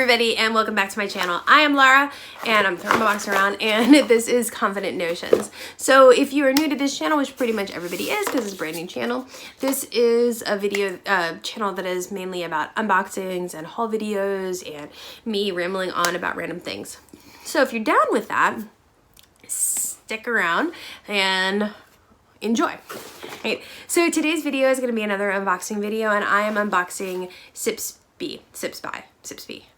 everybody, and welcome back to my channel. I am Lara, and I'm throwing my box around, and this is Confident Notions. So if you are new to this channel, which pretty much everybody is because it's a brand new channel, this is a video channel that is mainly about unboxings and haul videos and me rambling on about random things. So if you're down with that, stick around and enjoy. Right. So today's video is going to be another unboxing video, and I am unboxing Sips By.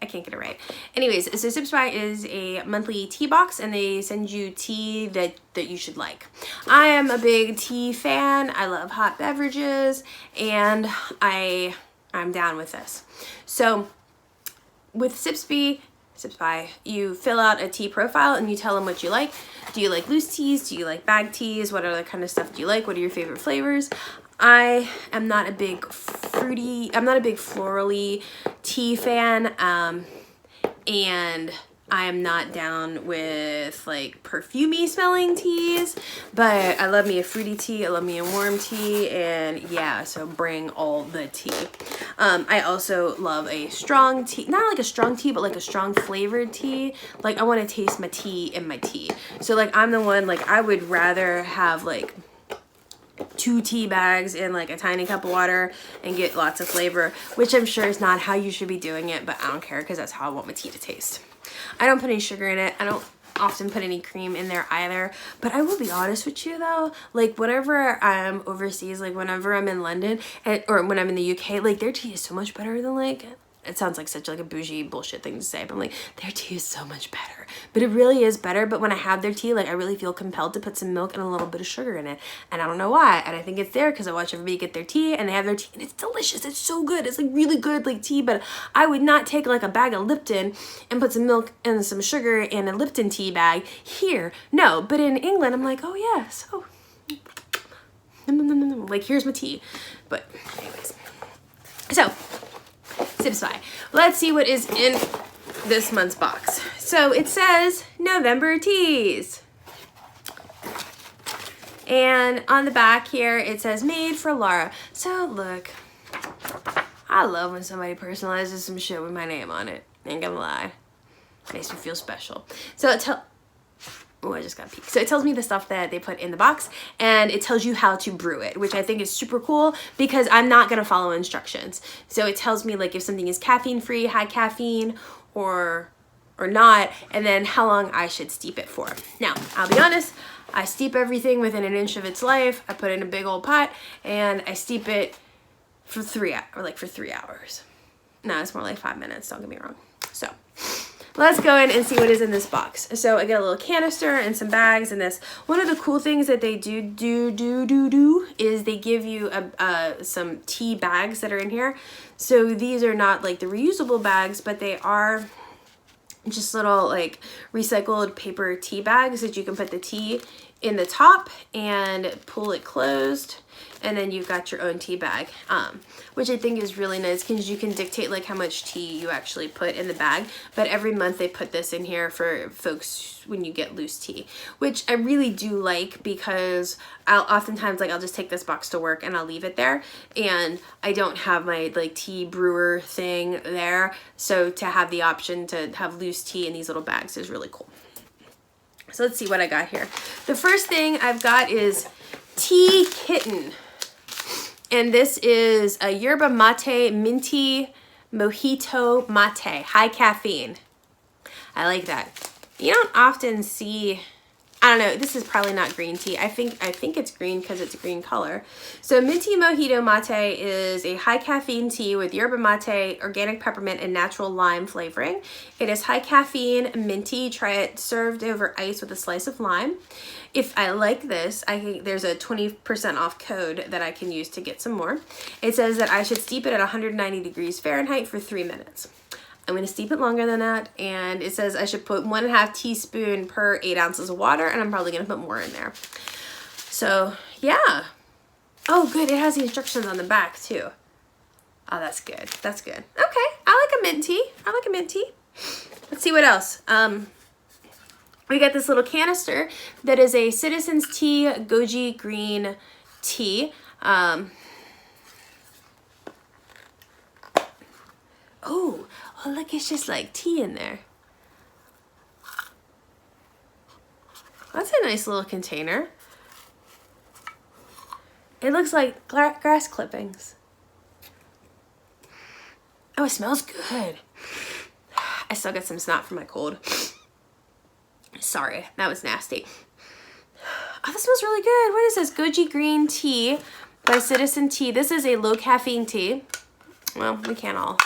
I can't get it right. Anyways, so Sips By is a monthly tea box, and they send you tea that you should like. I am a big tea fan. I love hot beverages, and I'm down with this. So with Sips By, you fill out a tea profile and you tell them what you like. Do you like loose teas? Do you like bag teas? What other kind of stuff do you like? What are your favorite flavors? I am not a big florally tea fan, and I am not down with like perfumey smelling teas, but I love me a fruity tea, I love me a warm tea, and yeah, so bring all the tea. I also love a strong tea, not like a strong tea, but like a strong flavored tea. Like I want to taste my tea in my tea. So like I'm the one, like I would rather have like 2 tea bags in like a tiny cup of water and get lots of flavor, which I'm sure is not how you should be doing it, but I don't care because that's how I want my tea to taste. I don't put any sugar in it. I don't often put any cream in there either, but I will be honest with you though, like whenever I'm overseas, like whenever I'm in London or when I'm in the UK, like their tea is so much better than like, it sounds like such like a bougie bullshit thing to say, but I'm like, their tea is so much better. But it really is better. But when I have their tea, like I really feel compelled to put some milk and a little bit of sugar in it. And I don't know why. And I think it's there because I watch everybody get their tea and they have their tea and it's delicious. It's so good. It's like really good like tea, but I would not take like a bag of Lipton and put some milk and some sugar in a Lipton tea bag here. No, but in England, I'm like, oh yeah, so like here's my tea. But anyways, so Sips By. Let's see what is in this month's box. So it says November teas. And on the back here, it says made for Lara. So look, I love when somebody personalizes some shit with my name on it. Ain't gonna lie. Makes me feel special. So I just got peeked. So it tells me the stuff that they put in the box, and it tells you how to brew it, which I think is super cool because I'm not gonna follow instructions. So it tells me like if something is caffeine free, high caffeine, or not, and then how long I should steep it for. Now, I'll be honest, I steep everything within an inch of its life. I put it in a big old pot and I steep it for 3 hours. No, it's more like 5 minutes, don't get me wrong. So let's go in and see what is in this box. So I get a little canister and some bags in this. One of the cool things that they do is they give you some tea bags that are in here. So these are not like the reusable bags, but they are just little like recycled paper tea bags that you can put the tea in the top and pull it closed, and then you've got your own tea bag, which I think is really nice because you can dictate like how much tea you actually put in the bag. But every month they put this in here for folks when you get loose tea, which I really do like because I'll just take this box to work and I'll leave it there, and I don't have my like tea brewer thing there. So to have the option to have loose tea in these little bags is really cool. So let's see what I got here. The first thing I've got is Tea Kitten. And this is a yerba mate minty mojito mate, high caffeine. I like that. You don't often see, I don't know, this is probably not green tea. I think it's green because it's a green color. So minty mojito mate is a high caffeine tea with yerba mate, organic peppermint, and natural lime flavoring. It is high caffeine, minty. Try it served over ice with a slice of lime. If I like this, there's a 20% off code that I can use to get some more. It says that I should steep it at 190 degrees Fahrenheit for 3 minutes. I'm going to steep it longer than that, and it says I should put 1.5 teaspoon per 8 ounces of water, and I'm probably going to put more in there. So yeah. Oh good, it has the instructions on the back too. Oh, that's good. That's good. Okay, I like a mint tea. I like a mint tea. Let's see what else. We got this little canister that is a Citizens Tea Goji Green Tea. Oh, Oh, look, it's just like tea in there. That's a nice little container. It looks like grass clippings. Oh, it smells good. I still got some snot from my cold. Sorry, that was nasty. Oh, this smells really good. What is this? Goji green tea by Citizen Tea. This is a low caffeine tea. Well, we can't all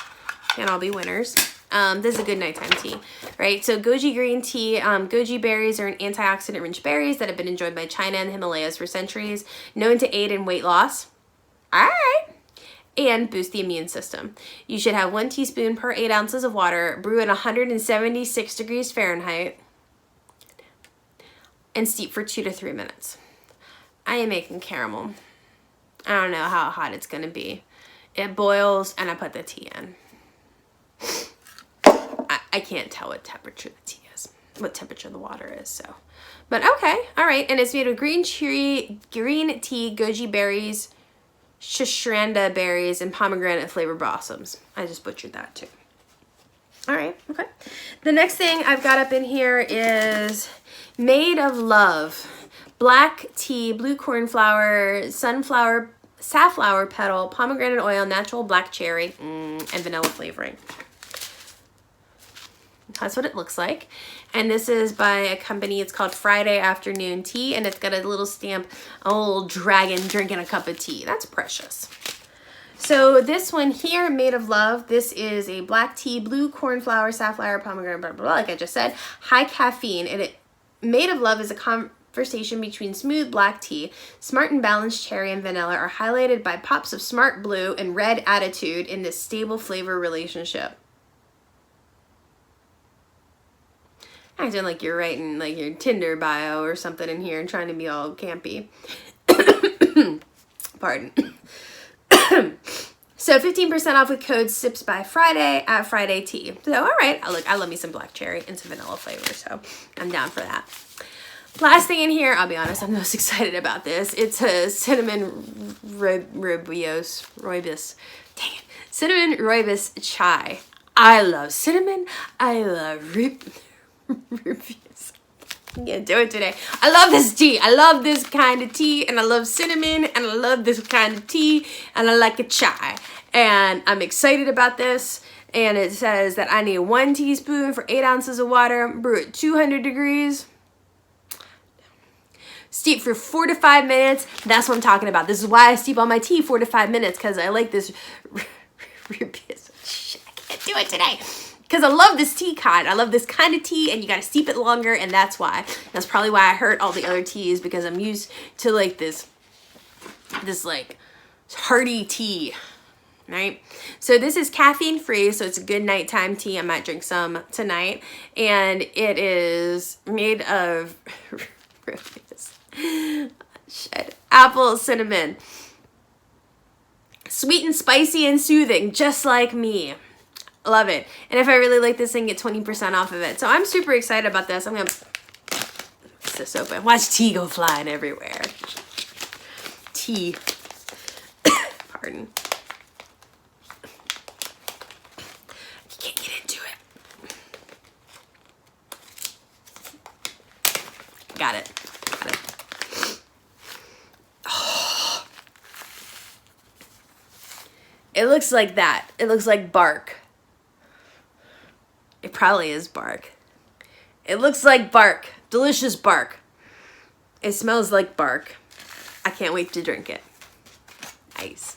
be winners. This is a good nighttime tea, right? So goji green tea, goji berries are an antioxidant-rich berries that have been enjoyed by China and the Himalayas for centuries, known to aid in weight loss. All right. And boost the immune system. You should have 1 teaspoon per 8 ounces of water, brew at 176 degrees Fahrenheit, and steep for 2 to 3 minutes. I am making caramel. I don't know how hot it's gonna be. It boils and I put the tea in. I can't tell what temperature the tea is, what temperature the water is, so. But okay, all right, and it's made of green tea, goji berries, shishranda berries, and pomegranate flavored blossoms. I just butchered that too. All right, okay. The next thing I've got up in here is Made of Love. Black tea, blue cornflower, sunflower, safflower petal, pomegranate oil, natural black cherry, and vanilla flavoring. That's what it looks like. And this is by a company, it's called Friday Afternoon Tea, and it's got a little stamp, a little dragon drinking a cup of tea. That's precious. So this one here, Made of Love, this is a black tea, blue cornflower, safflower, pomegranate, blah, blah, blah, like I just said, high caffeine. And Made of Love is a conversation between smooth black tea, smart and balanced cherry and vanilla are highlighted by pops of smart blue and red attitude in this stable flavor relationship. Acting like you're writing like your Tinder bio or something in here and trying to be all campy. Pardon. So 15% off with code SIPS by Friday at Friday Tea. So all right, look, I love me some black cherry and some vanilla flavor, so I'm down for that. Last thing in here, I'll be honest, I'm most excited about this. It's a cinnamon rooibos. Dang it. Cinnamon rooibos chai. I love cinnamon. I love rooibos. I'm gonna do it today. I love this tea. I love this kind of tea, and I love cinnamon, and I love this kind of tea, and I like a chai. And I'm excited about this. And it says that I need 1 teaspoon for 8 ounces of water, brew at 200 degrees. Steep for 4 to 5 minutes. That's what I'm talking about. This is why I steep on my tea 4 to 5 minutes, because I like this. Shit, I can't do it today. Because I love this tea kind. I love this kind of tea, and you got to steep it longer, and that's why. That's probably why I hurt all the other teas, because I'm used to like this like hearty tea, right? So this is caffeine free, so it's a good nighttime tea. I might drink some tonight, and it is made of apple cinnamon, sweet and spicy and soothing, just like me. Love it. And if I really like this thing, get 20% off of it. So I'm super excited about this. I'm gonna bust this open. Watch tea go flying everywhere. Tea. Pardon. You can't get into it. Got it. Got it. Oh. It looks like that. It looks like bark. It probably is bark. It looks like bark. Delicious bark. It smells like bark. I can't wait to drink it. Nice.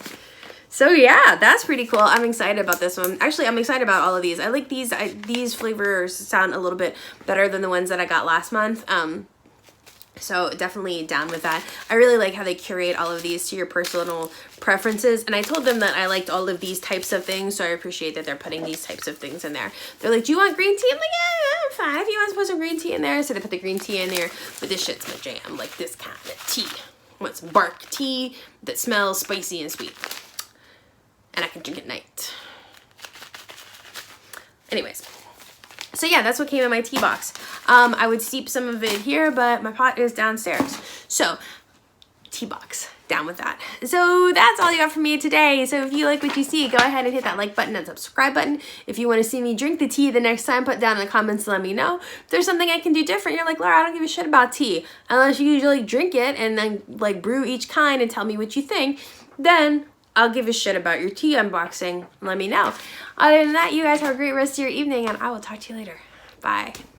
So yeah, that's pretty cool. I'm excited about this one. Actually, I'm excited about all of these. I like these. These flavors sound a little bit better than the ones that I got last month. So definitely down with that. I really like how they curate all of these to your personal preferences. And I told them that I liked all of these types of things. So I appreciate that they're putting these types of things in there. They're like, do you want green tea? I'm like, yeah, I'm fine. If you want to put some green tea in there. So they put the green tea in there. But this shit's my jam. Like this kind of tea. I want some bark tea that smells spicy and sweet. And I can drink at night. Anyways. So yeah, that's what came in my tea box. I would steep some of it here, but my pot is downstairs. So, tea box. down with that. So that's all you got from me today. So if you like what you see, go ahead and hit that like button and subscribe button. If you want to see me drink the tea the next time, put down in the comments to let me know. If there's something I can do different, you're like, Laura, I don't give a shit about tea. Unless you usually drink it and then like brew each kind and tell me what you think, then I'll give a shit about your tea unboxing. Let me know. Other than that, you guys have a great rest of your evening, and I will talk to you later. Bye.